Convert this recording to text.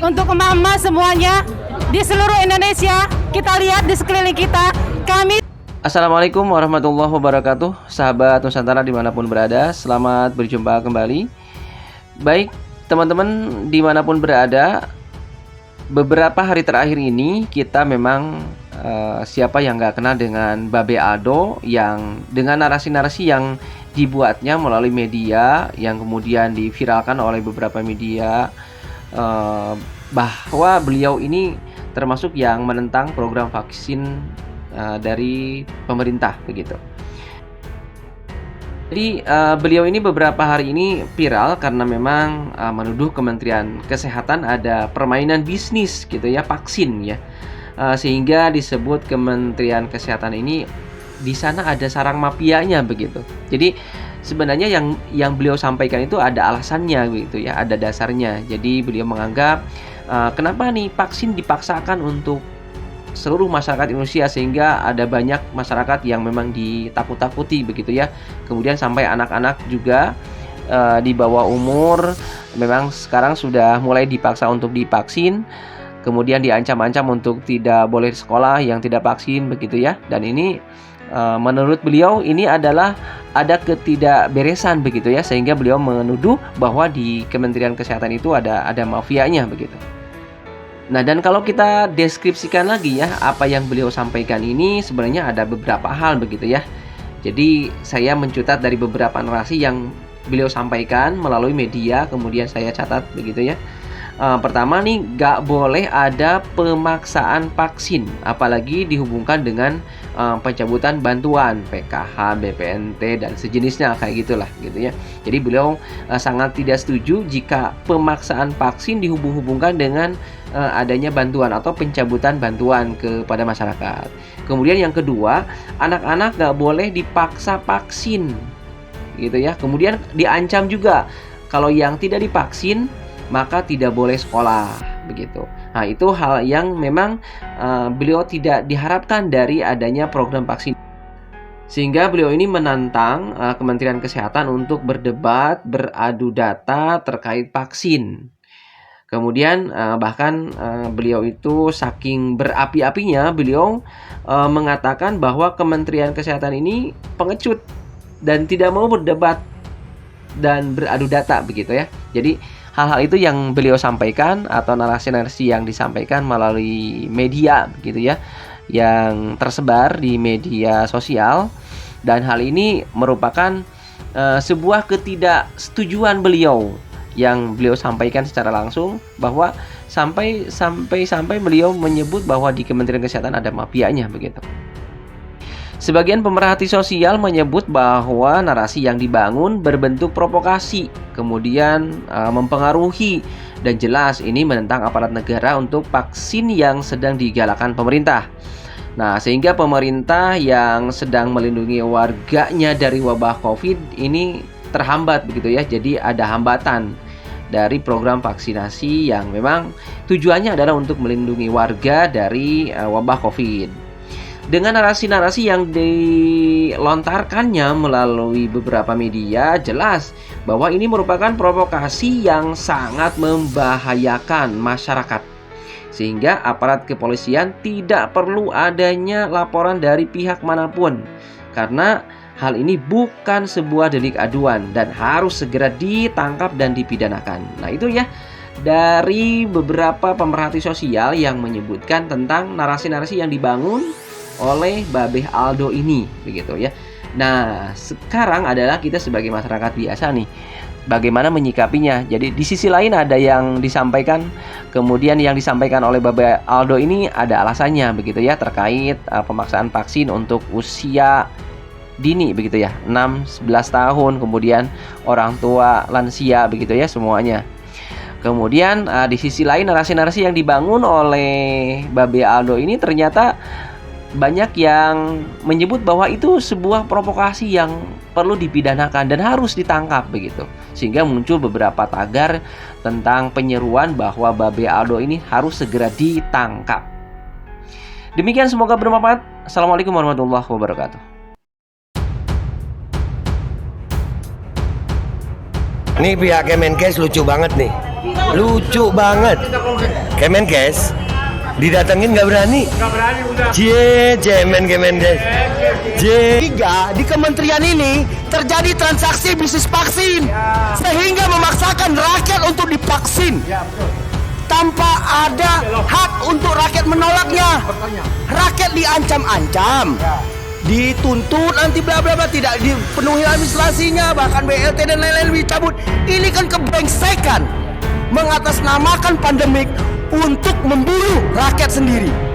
untuk emak-emak semuanya di seluruh Indonesia. Kita lihat di sekeliling kita, kami. Assalamualaikum warahmatullahi wabarakatuh, sahabat Nusantara dimanapun berada, selamat berjumpa kembali. Baik teman-teman dimanapun berada, beberapa hari terakhir ini kita memang siapa yang gak kenal dengan Babe Aldo, yang dengan narasi-narasi yang dibuatnya melalui media, yang kemudian diviralkan oleh beberapa media, bahwa beliau ini termasuk yang menentang program vaksin dari pemerintah begitu. Jadi beliau ini beberapa hari ini viral karena memang menuduh Kementerian Kesehatan ada permainan bisnis gitu ya, vaksin ya, sehingga disebut Kementerian Kesehatan ini di sana ada sarang mafianya begitu. Jadi sebenarnya yang beliau sampaikan itu ada alasannya begitu ya, ada dasarnya. Jadi beliau menganggap kenapa nih vaksin dipaksakan untuk seluruh masyarakat Indonesia, sehingga ada banyak masyarakat yang memang ditakut-takuti begitu ya. Kemudian sampai anak-anak juga di bawah umur memang sekarang sudah mulai dipaksa untuk divaksin. Kemudian diancam-ancam untuk tidak boleh sekolah yang tidak vaksin begitu ya. Dan ini menurut beliau ini adalah ada ketidakberesan begitu ya, sehingga beliau menuduh bahwa di Kementerian Kesehatan itu ada mafianya begitu. Nah, dan kalau kita deskripsikan lagi ya, apa yang beliau sampaikan ini sebenarnya ada beberapa hal begitu ya. Jadi saya mencutat dari beberapa narasi yang beliau sampaikan melalui media, kemudian saya catat begitu ya. Pertama nih, gak boleh ada pemaksaan vaksin, apalagi dihubungkan dengan pencabutan bantuan PKH, BPNT dan sejenisnya kayak gitulah gitu ya. Jadi beliau sangat tidak setuju jika pemaksaan vaksin dihubung-hubungkan dengan adanya bantuan atau pencabutan bantuan kepada masyarakat. Kemudian yang kedua, anak-anak gak boleh dipaksa vaksin gitu ya. Kemudian diancam juga kalau yang tidak divaksin maka tidak boleh sekolah begitu. Nah, itu hal yang memang beliau tidak diharapkan dari adanya program vaksin. Sehingga beliau ini menantang Kementerian Kesehatan untuk berdebat, beradu data terkait vaksin. Kemudian bahkan beliau itu saking berapi-apinya, beliau mengatakan bahwa Kementerian Kesehatan ini pengecut dan tidak mau berdebat dan beradu data begitu ya. Jadi hal-hal itu yang beliau sampaikan atau narasi-narasi yang disampaikan melalui media gitu ya, yang tersebar di media sosial. Dan hal ini merupakan sebuah ketidaksetujuan beliau yang beliau sampaikan secara langsung, bahwa sampai beliau menyebut bahwa di Kementerian Kesehatan ada mafianya begitu. Sebagian pemerhati sosial menyebut bahwa narasi yang dibangun berbentuk provokasi, kemudian mempengaruhi, dan jelas ini menentang aparat negara untuk vaksin yang sedang digalakkan pemerintah. Nah, sehingga pemerintah yang sedang melindungi warganya dari wabah COVID ini terhambat begitu ya. Jadi ada hambatan dari program vaksinasi yang memang tujuannya adalah untuk melindungi warga dari wabah COVID. Dengan narasi-narasi yang dilontarkannya melalui beberapa media, jelas bahwa ini merupakan provokasi yang sangat membahayakan masyarakat. Sehingga aparat kepolisian tidak perlu adanya laporan dari pihak manapun, karena hal ini bukan sebuah delik aduan dan harus segera ditangkap dan dipidanakan. Nah, itu ya dari beberapa pemerhati sosial yang menyebutkan tentang narasi-narasi yang dibangun oleh Babe Aldo ini begitu ya. Nah, sekarang adalah kita sebagai masyarakat biasa nih, bagaimana menyikapinya. Jadi di sisi lain ada yang disampaikan, kemudian yang disampaikan oleh Babe Aldo ini ada alasannya begitu ya, terkait pemaksaan vaksin untuk usia dini begitu ya, 6-11 tahun, kemudian orang tua, lansia begitu ya semuanya. Kemudian di sisi lain narasi-narasi yang dibangun oleh Babe Aldo ini ternyata banyak yang menyebut bahwa itu sebuah provokasi yang perlu dipidanakan dan harus ditangkap begitu. Sehingga muncul beberapa tagar tentang penyeruan bahwa Babe Aldo ini harus segera ditangkap. Demikian, semoga bermanfaat. Assalamualaikum warahmatullahi wabarakatuh. Nih pihak Kemenkes lucu banget nih. Lucu banget. Kemenkes didatengin nggak berani. Kemenkes. Tiga, di kementerian ini terjadi transaksi bisnis vaksin sehingga memaksakan rakyat untuk divaksin tanpa ada hak untuk rakyat menolaknya. Rakyat diancam-ancam, dituntut nanti bla bla bla, tidak dipenuhi administrasinya, bahkan BLT dan lain-lain dicabut. Ini kan kebrengsekan mengatasnamakan pandemik untuk memburu rakyat sendiri.